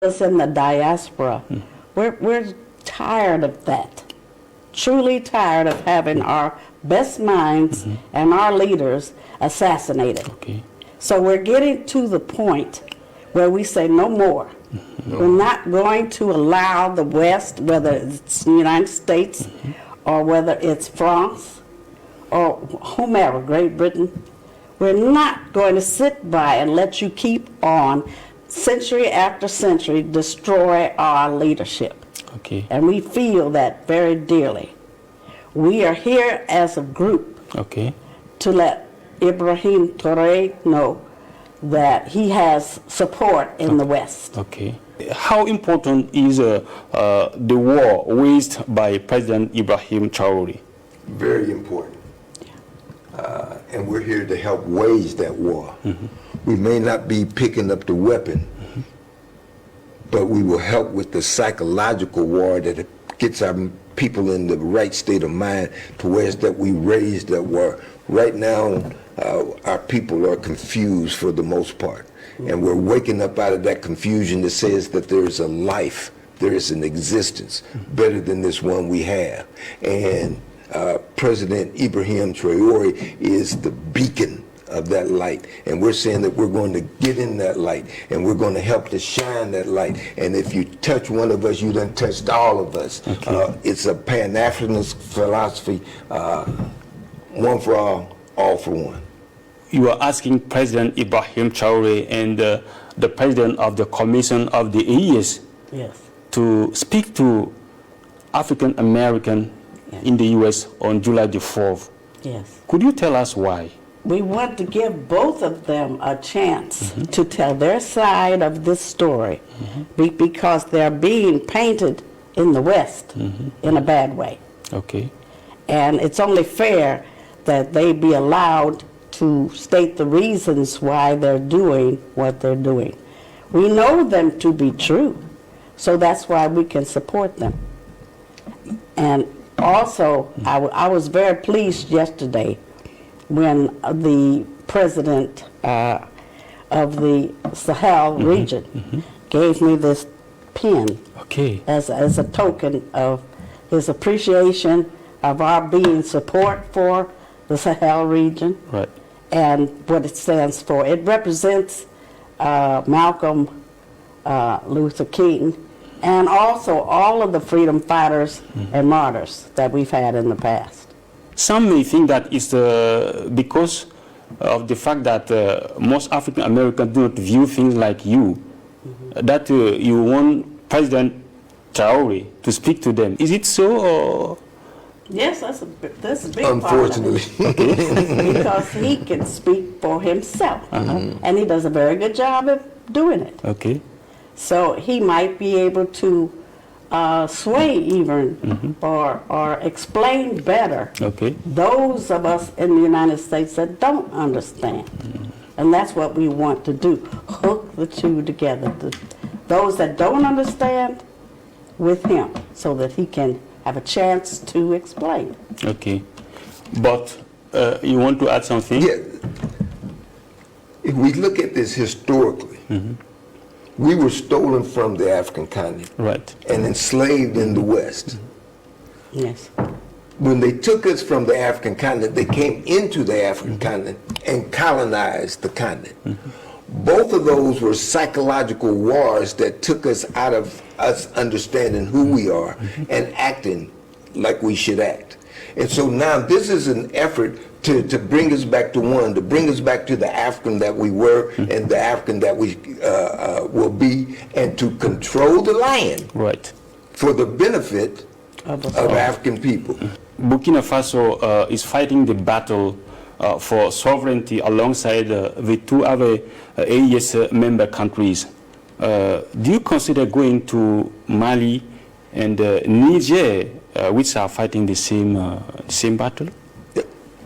us in the diaspora, we're tired of that. Truly tired of having our best minds and our leaders assassinated. Okay. So we're getting to the point where we say no more. We're not going to allow the West, whether it's the United States or whether it's France or whomever, Great Britain, we're not going to sit by and let you keep on century after century destroy our leadership. Okay. And we feel that very dearly. We are here as a group Okay. to let Ibrahim Traoré know that he has support in the West. Okay. How important is the war waged by President Ibrahim Traoré? Very important. And we're here to help wage that war. We may not be picking up the weapon, but we will help with the psychological war that gets our people in the right state of mind to where it's that we raise that war. Right now, our people are confused for the most part. And we're waking up out of that confusion that says that there is a life, there is an existence better than this one we have. And President Ibrahim Traoré is the beacon of that light, and we're saying that we're going to get in that light, and we're going to help to shine that light. And if you touch one of us, you done touched all of us. Okay. It's a Pan-Africanist philosophy, one for all for one. You are asking President Ibrahim Traoré and the President of the Commission of the AES Yes. to speak to African American in the U.S. on July the 4th. Yes. Could you tell us why? We want to give both of them a chance to tell their side of this story because they're being painted in the West in a bad way. Okay. And it's only fair that they be allowed to state the reasons why they're doing what they're doing. We know them to be true, so that's why we can support them. And also, I was very pleased yesterday when the president of the Sahel region gave me this pin Okay. as a token of his appreciation of our being support for the Sahel region Right. and what it stands for. It represents Malcolm Luther King and also all of the freedom fighters and martyrs that we've had in the past. Some may think that it's because of the fact that most African Americans do not view things like you, that you want President Traoré to speak to them. Is it so? Or? Yes, that's a big Unfortunately. part of it. Because he can speak for himself. And he does a very good job of doing it. Okay. So he might be able to sway even or explain better Okay. those of us in the United States that don't understand. And that's what we want to do, hook the two together. Those that don't understand with him so that he can have a chance to explain. Okay. But you want to add something? Yeah. If we look at this historically, we were stolen from the African continent Right. and enslaved in the West. Yes. When they took us from the African continent, they came into the African continent and colonized the continent. Both of those were psychological wars that took us out of us understanding who we are and acting like we should act. And so now this is an effort to bring us back to one, to bring us back to the African that we were and the African that we will be, and to control the land Right. for the benefit Of us of all. African people. Burkina Faso is fighting the battle for sovereignty alongside the two other AES member countries. Do you consider going to Mali and Niger, which are fighting the same battle?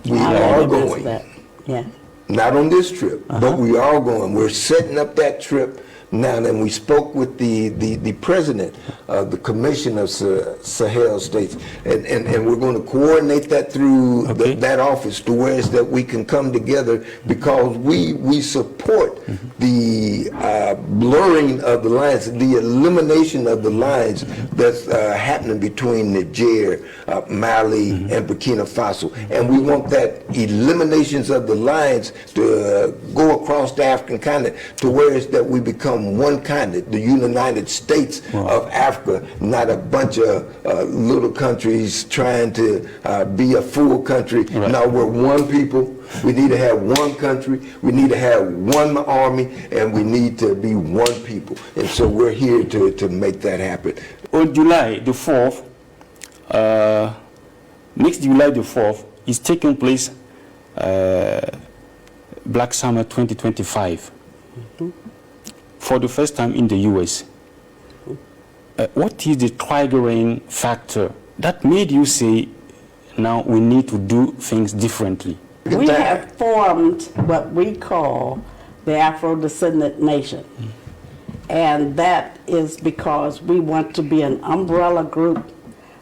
We I are like going. that. Yeah. Not on this trip, but we are going. We're setting up that trip Now, then we spoke with the president of the Commission of Sahel States, and we're going to coordinate that through that office to where it's that we can come together, because we support the blurring of the lines, the elimination of the lines that's happening between Niger, Mali, and Burkina Faso. And we want that eliminations of the lines to go across the African continent to where it's that we become one continent, the United States of Africa, not a bunch of little countries trying to be a full country. Right. Now we're one people. We need to have one country. We need to have one army, and we need to be one people. And so we're here to make that happen. On July the 4th, next July the 4th, is taking place Black Summer 2025. For the first time in the U.S. What is the triggering factor that made you say, now we need to do things differently? We have formed what we call the Afro-Descendant Nation. And that is because we want to be an umbrella group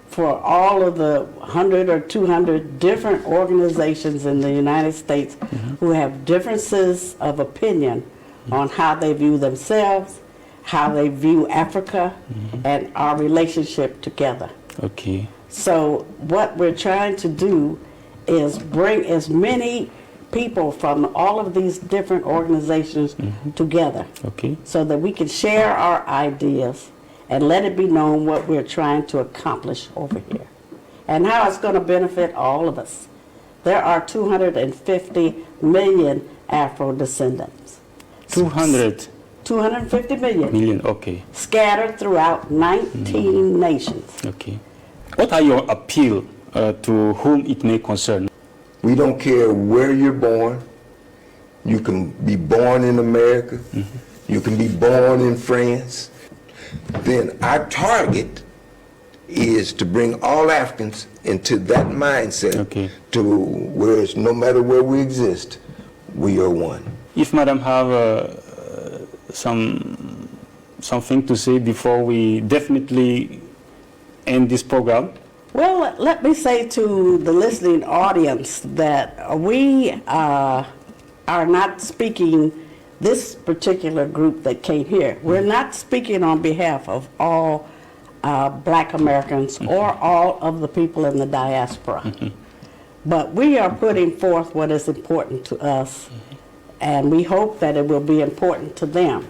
for all of the 100 or 200 different organizations in the United States who have differences of opinion on how they view themselves, how they view Africa, and our relationship together. Okay. So what we're trying to do is bring as many people from all of these different organizations together, so that we can share our ideas and let it be known what we're trying to accomplish over here and how it's going to benefit all of us. There are 250 million Afro-descendants. 250 million. Okay. Scattered throughout 19 nations. Okay. What are your appeal to whom it may concern? We don't care where you're born. You can be born in America. You can be born in France. Then our target is to bring all Africans into that mindset to where it's no matter where we exist, we are one. If Madam have something to say before we definitely end this program. Well, let me say to the listening audience that we are not speaking, this particular group that came here, we're not speaking on behalf of all Black Americans or all of the people in the diaspora. But we are putting forth what is important to us, and we hope that it will be important to them.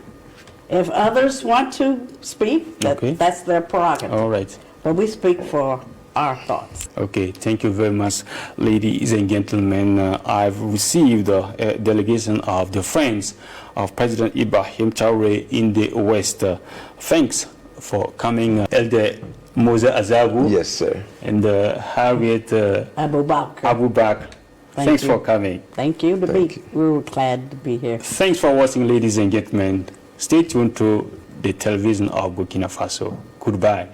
If others want to speak, that's their prerogative. All right. But we speak for our thoughts. Okay, thank you very much, ladies and gentlemen. I've received a delegation of the friends of President Ibrahim Traoré in the West. Thanks for coming, Elder Mose Azabu. Yes, sir. And Harriet Abu Bakr. Thanks for coming. Thank you. We were glad to be here. Thanks for watching, ladies and gentlemen. Stay tuned to the television of Burkina Faso. Goodbye.